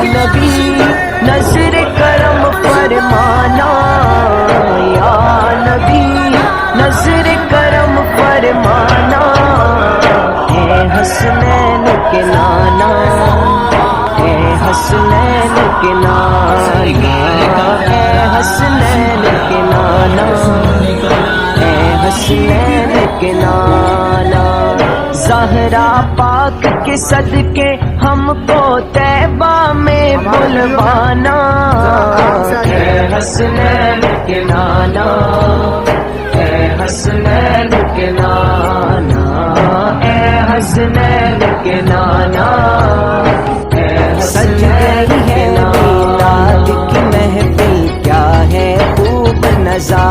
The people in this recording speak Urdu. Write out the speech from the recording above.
نبی نظر کرم فرمانا، یا نبی نظر کرم فرمانا، اے حسنین کے نانا، اے حسنین کے نانا، اے حسنین کے نانا، اے حسنین کے نانا، زہرا پاک کے صدقے ہم کو طیبہ میں بلوانا، اے حسنین کے نانا، اے حسنین کے نانا، اے حسنین کے نانا، اے حسنین کے نانا، میلاد کی محفل کیا ہے خوب نظارہ،